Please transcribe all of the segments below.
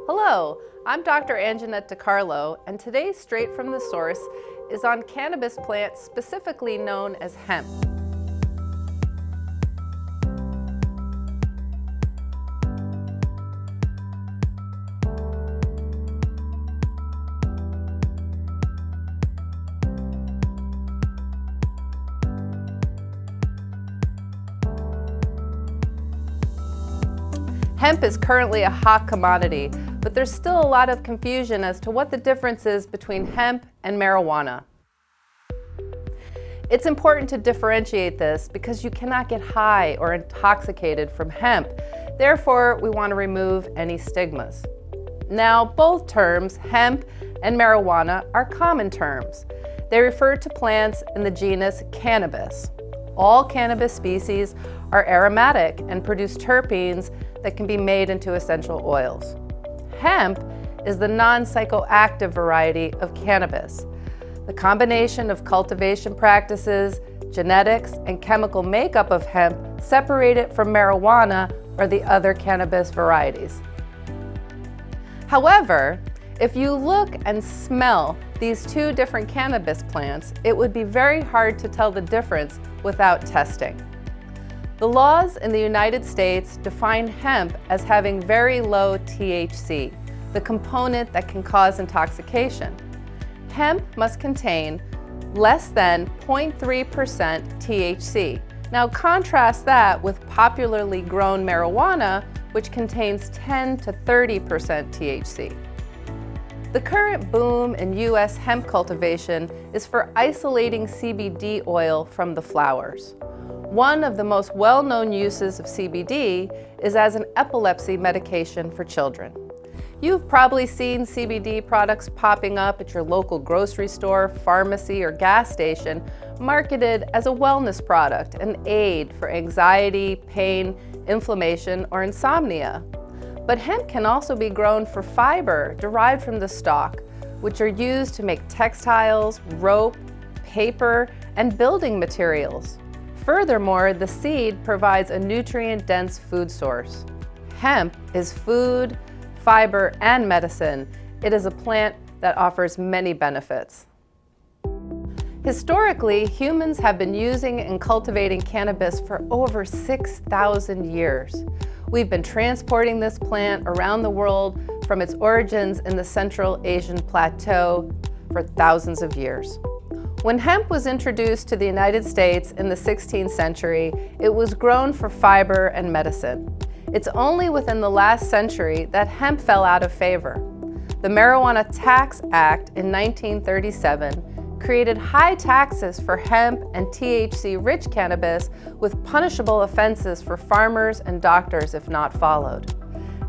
Hello, I'm Dr. Anjanette DiCarlo, and today's Straight from the Source is on cannabis plants specifically known as hemp. Hemp is currently a hot commodity, but there's still a lot of confusion as to what the difference is between hemp and marijuana. It's important to differentiate this because you cannot get high or intoxicated from hemp. Therefore, we want to remove any stigmas. Now, both terms, hemp and marijuana, are common terms. They refer to plants in the genus cannabis. All cannabis species are aromatic and produce terpenes that can be made into essential oils. Hemp is the non-psychoactive variety of cannabis. The combination of cultivation practices, genetics, and chemical makeup of hemp separate it from marijuana or the other cannabis varieties. However, if you look and smell these two different cannabis plants, it would be very hard to tell the difference without testing. The laws in the United States define hemp as having very low THC, the component that can cause intoxication. Hemp must contain less than 0.3% THC. Now contrast that with popularly grown marijuana, which contains 10 to 30% THC. The current boom in U.S. hemp cultivation is for isolating CBD oil from the flowers. One of the most well-known uses of CBD is as an epilepsy medication for children. You've probably seen CBD products popping up at your local grocery store, pharmacy, or gas station, marketed as a wellness product, an aid for anxiety, pain, inflammation, or insomnia. But hemp can also be grown for fiber derived from the stalk, which are used to make textiles, rope, paper, and building materials. Furthermore, the seed provides a nutrient-dense food source. Hemp is food, fiber, and medicine. It is a plant that offers many benefits. Historically, humans have been using and cultivating cannabis for over 6,000 years. We've been transporting this plant around the world from its origins in the Central Asian Plateau for thousands of years. When hemp was introduced to the United States in the 16th century, it was grown for fiber and medicine. It's only within the last century that hemp fell out of favor. The Marijuana Tax Act in 1937 created high taxes for hemp and THC-rich cannabis with punishable offenses for farmers and doctors if not followed.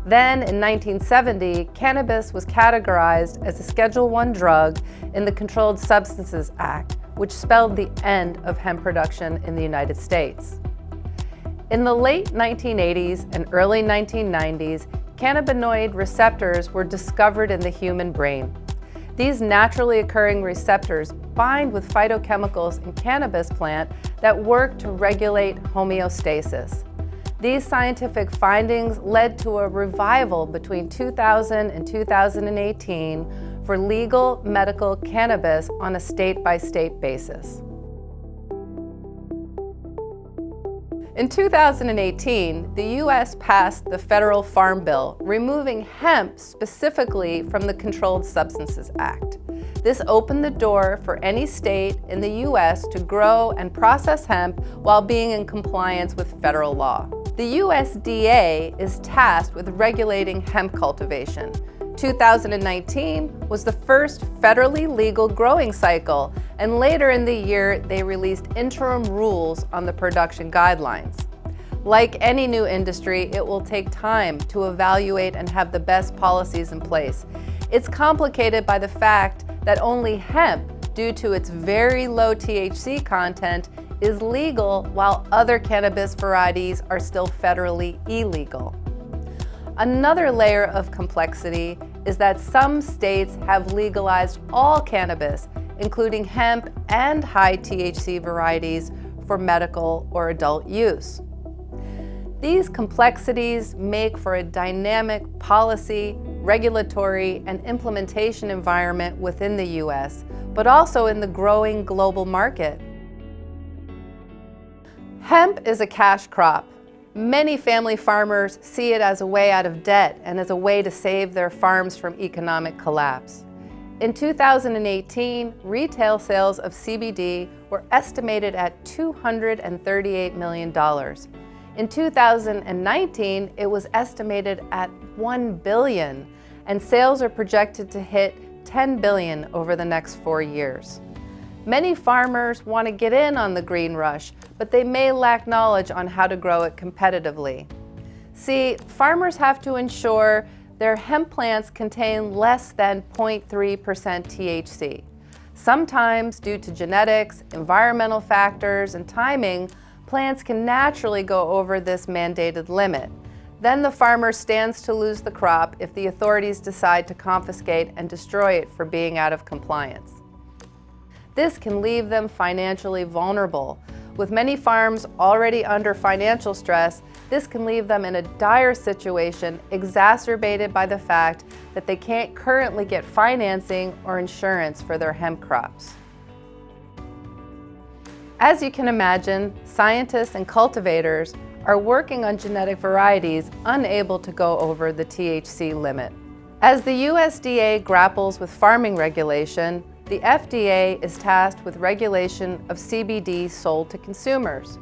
Then, in 1970, cannabis was categorized as a Schedule I drug in the Controlled Substances Act, which spelled the end of hemp production in the United States. In the late 1980s and early 1990s, cannabinoid receptors were discovered in the human brain. These naturally occurring receptors bind with phytochemicals in cannabis plant that work to regulate homeostasis. These scientific findings led to a revival between 2000 and 2018 for legal medical cannabis on a state-by-state basis. In 2018, the U.S. passed the Federal Farm Bill, removing hemp specifically from the Controlled Substances Act. This opened the door for any state in the U.S. to grow and process hemp while being in compliance with federal law. The USDA is tasked with regulating hemp cultivation. 2019 was the first federally legal growing cycle, and later in the year they released interim rules on the production guidelines. Like any new industry, it will take time to evaluate and have the best policies in place. It's complicated by the fact that only hemp, due to its very low THC content, is legal while other cannabis varieties are still federally illegal. Another layer of complexity is that some states have legalized all cannabis, including hemp and high THC varieties, for medical or adult use. These complexities make for a dynamic policy, regulatory, and implementation environment within the U.S., but also in the growing global market. Hemp is a cash crop. Many family farmers see it as a way out of debt and as a way to save their farms from economic collapse. In 2018, retail sales of CBD were estimated at $238 million. In 2019, it was estimated at $1 billion, and sales are projected to hit $10 billion over the next 4 years. Many farmers want to get in on the green rush, but they may lack knowledge on how to grow it competitively. See, farmers have to ensure their hemp plants contain less than 0.3% THC. Sometimes, due to genetics, environmental factors, and timing, plants can naturally go over this mandated limit. Then the farmer stands to lose the crop if the authorities decide to confiscate and destroy it for being out of compliance. This can leave them financially vulnerable. With many farms already under financial stress, this can leave them in a dire situation, exacerbated by the fact that they can't currently get financing or insurance for their hemp crops. As you can imagine, scientists and cultivators are working on genetic varieties unable to go over the THC limit. As the USDA grapples with farming regulation, the FDA is tasked with regulation of CBD sold to consumers.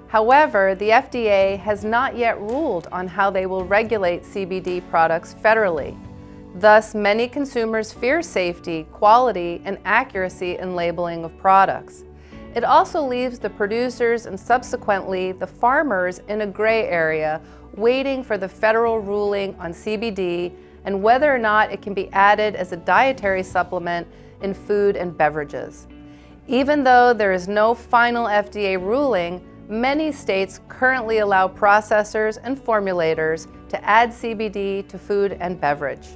However, the FDA has not yet ruled on how they will regulate CBD products federally. Thus, many consumers fear safety, quality, and accuracy in labeling of products. It also leaves the producers and subsequently the farmers in a gray area, waiting for the federal ruling on CBD and whether or not it can be added as a dietary supplement in food and beverages. Even though there is no final FDA ruling, many states currently allow processors and formulators to add CBD to food and beverage.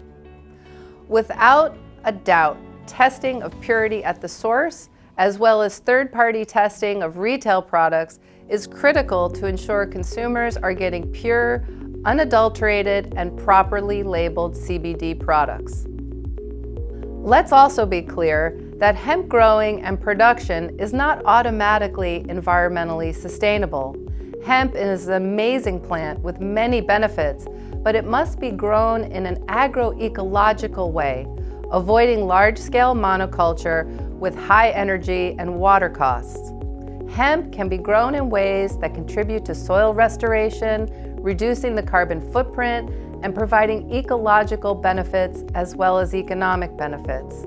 Without a doubt, testing of purity at the source, as well as third-party testing of retail products, is critical to ensure consumers are getting pure, unadulterated, and properly labeled CBD products. Let's also be clear that hemp growing and production is not automatically environmentally sustainable. Hemp is an amazing plant with many benefits, but it must be grown in an agroecological way, avoiding large-scale monoculture with high energy and water costs. Hemp can be grown in ways that contribute to soil restoration, reducing the carbon footprint, and providing ecological benefits as well as economic benefits.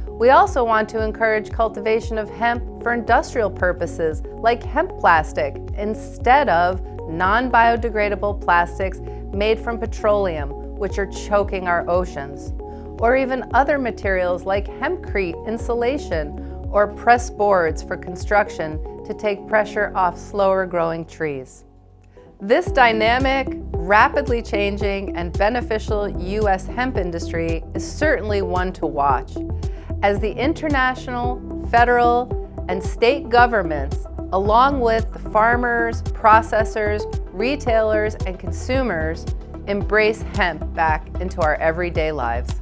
We also want to encourage cultivation of hemp for industrial purposes like hemp plastic instead of non-biodegradable plastics made from petroleum, which are choking our oceans, or even other materials like hempcrete insulation or press boards for construction to take pressure off slower growing trees. This dynamic, rapidly changing, and beneficial U.S. hemp industry is certainly one to watch, as the international, federal, and state governments, along with the farmers, processors, retailers, and consumers, embrace hemp back into our everyday lives.